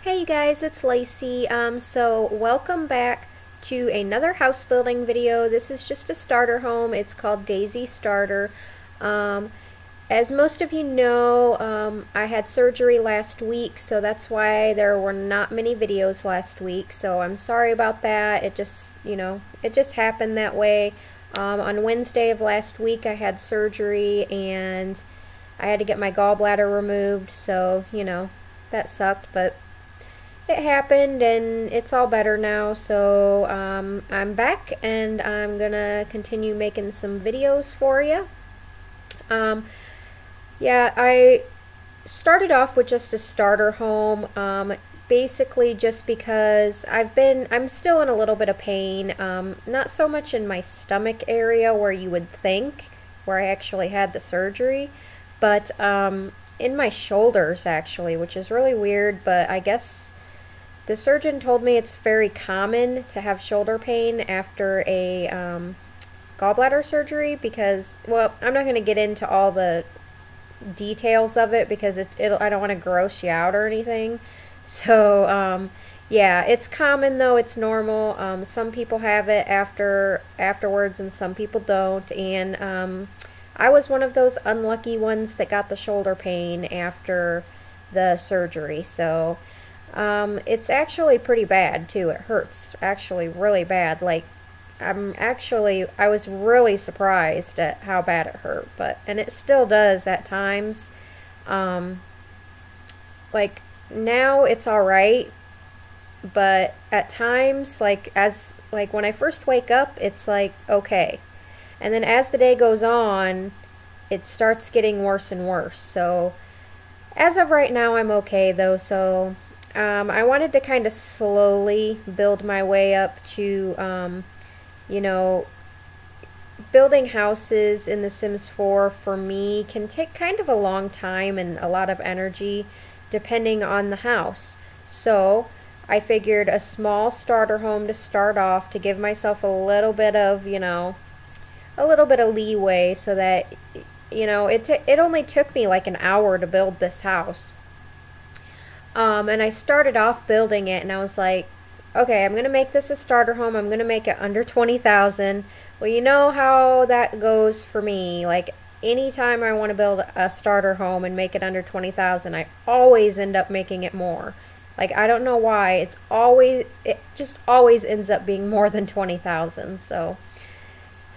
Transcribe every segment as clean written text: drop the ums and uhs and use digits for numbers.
Hey you guys, it's Lacey. So welcome back to another house building video. This is just a starter home. It's called Daisy Starter. Um, as most of you know, I had surgery last week, so that's why there were not many videos last week. So I'm sorry about that. It just, it just happened that way. On Wednesday of last week, I had surgery and I had to get my gallbladder removed. So, that sucked, but it happened and it's all better now. So I'm back and I'm gonna continue making some videos for you. Yeah, I started off with just a starter home, basically just because I'm still in a little bit of pain, not so much in my stomach area where you would think, where I actually had the surgery, but in my shoulders actually, which is really weird, but I guess the surgeon told me it's very common to have shoulder pain after a gallbladder surgery because, well, I'm not going to get into all the details of it because I don't want to gross you out or anything. So, yeah, it's common though. It's normal. Some people have it afterwards and some people don't. And I was one of those unlucky ones that got the shoulder pain after the surgery. So it's actually pretty bad too. It hurts actually really bad. Like I was really surprised at how bad it hurt, and it still does at times. Like now it's all right, but at times, like when I first wake up, it's like okay, and then as the day goes on, it starts getting worse and worse. So as of right now, I'm okay though. So I wanted to kind of slowly build my way up to, building houses in The Sims 4 for me can take kind of a long time and a lot of energy depending on the house. So I figured a small starter home to start off to give myself a little bit of, a little bit of leeway so that, it only took me like an hour to build this house. And I started off building it and I was like, okay, I'm going to make this a starter home. I'm going to make it under 20,000. Well, you know how that goes for me. Like anytime I want to build a starter home and make it under 20,000, I always end up making it more. Like I don't know why. It just always ends up being more than 20,000. So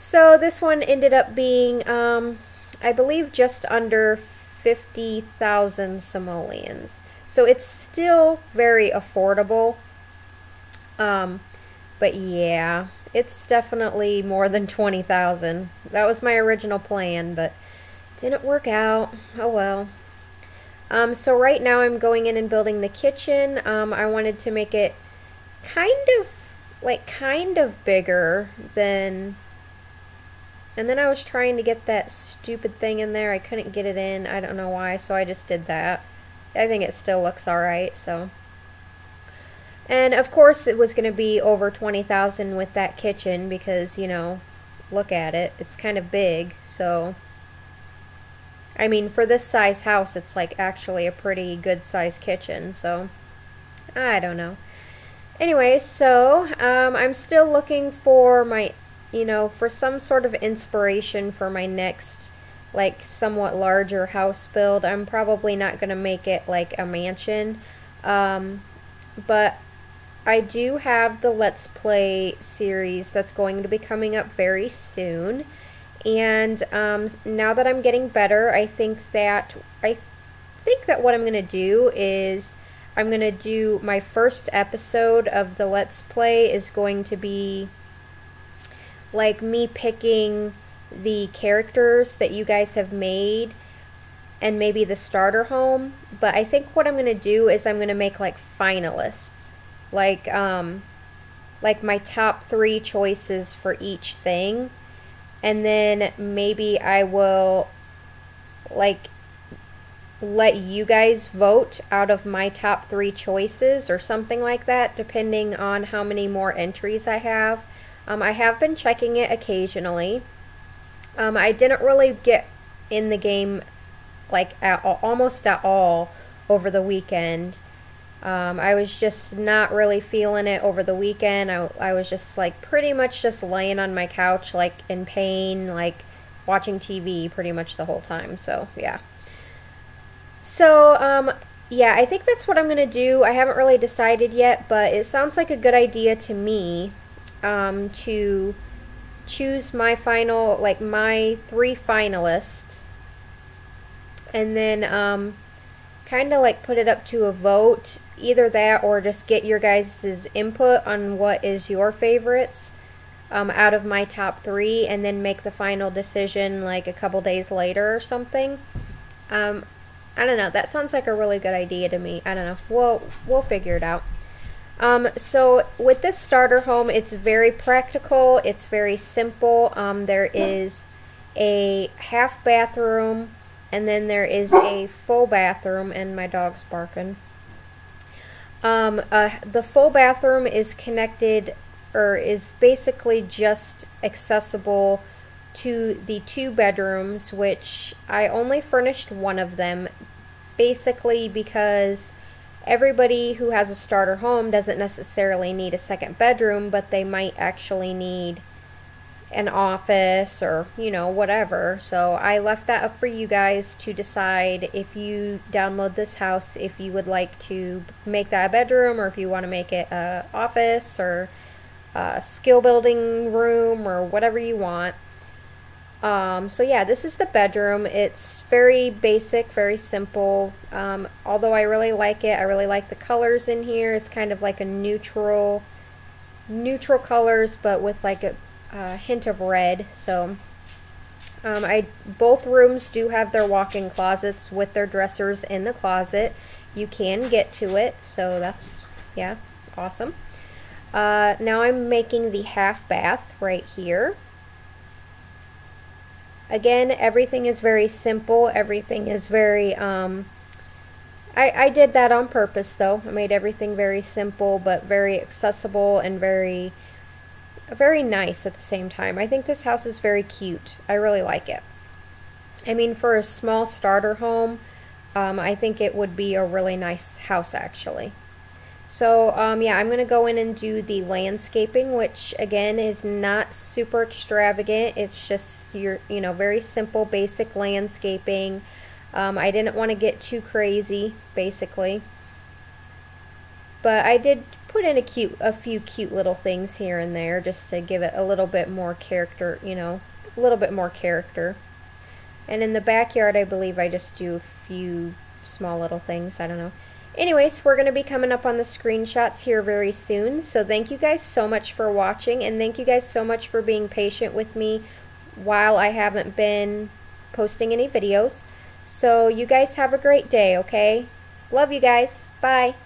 this one ended up being, I believe just under 50,000 simoleons. So it's still very affordable. But yeah, it's definitely more than 20,000. That was my original plan, but it didn't work out. Oh well. So right now I'm going in and building the kitchen. I wanted to make it kind of bigger than, and then I was trying to get that stupid thing in there. I couldn't get it in. I don't know why, so I just did that. I think it still looks alright, so. And of course it was going to be over 20,000 with that kitchen because, look at it. It's kind of big, so. I mean, for this size house, it's like actually a pretty good size kitchen, so. I don't know. Anyway, so I'm still looking for my, for some sort of inspiration for my next like somewhat larger house build. I'm probably not going to make it like a mansion, but I do have the Let's Play series that's going to be coming up very soon, and now that I'm getting better, I think that what I'm going to do is I'm going to do my first episode of the Let's Play is going to be like me picking the characters that you guys have made and maybe the starter home, but I think what I'm going to do is I'm going to make like finalists, like my top 3 choices for each thing, and then maybe I will like let you guys vote out of my top 3 choices or something like that, depending on how many more entries I have. I have been checking it occasionally. I didn't really get in the game like almost at all over the weekend. I was just not really feeling it over the weekend. I was just like pretty much just laying on my couch like in pain, like watching TV pretty much the whole time. So yeah. So yeah, I think that's what I'm gonna do. I haven't really decided yet, but it sounds like a good idea to me, to choose my final, like my 3 finalists, and then kind of like put it up to a vote, either that or just get your guys' input on what is your favorites out of my top 3, and then make the final decision like a couple days later or something. I don't know, that sounds like a really good idea to me. I don't know, we'll figure it out. So with this starter home, it's very practical, it's very simple. There is a half bathroom, and then there is a full bathroom, and my dog's barking. The full bathroom is connected, or is basically just accessible to the 2 bedrooms, which I only furnished one of them, basically because everybody who has a starter home doesn't necessarily need a second bedroom, but they might actually need an office or, you know, whatever. So I left that up for you guys to decide, if you download this house, if you would like to make that a bedroom, or if you want to make it a office or a skill building room or whatever you want. So yeah, this is the bedroom. It's very basic, very simple. Although I really like it. I really like the colors in here. It's kind of like a neutral colors, but with like a hint of red. So both rooms do have their walk-in closets with their dressers in the closet. You can get to it, so that's, yeah, awesome. Now I'm making the half bath right here. Again, everything is very simple. Everything is very, I did that on purpose though. I made everything very simple, but very accessible and very nice at the same time. I think this house is very cute. I really like it. I mean, for a small starter home, I think it would be a really nice house actually. So yeah, I'm going to go in and do the landscaping, which again is not super extravagant. It's just your, you know, very simple, basic landscaping. I didn't want to get too crazy, basically. But I did put in a few cute little things here and there just to give it a little bit more character, you know, a little bit more character. And in the backyard, I believe I just do a few small little things. I don't know. Anyways, we're going to be coming up on the screenshots here very soon. So thank you guys so much for watching, and thank you guys so much for being patient with me while I haven't been posting any videos. So you guys have a great day, okay? Love you guys. Bye.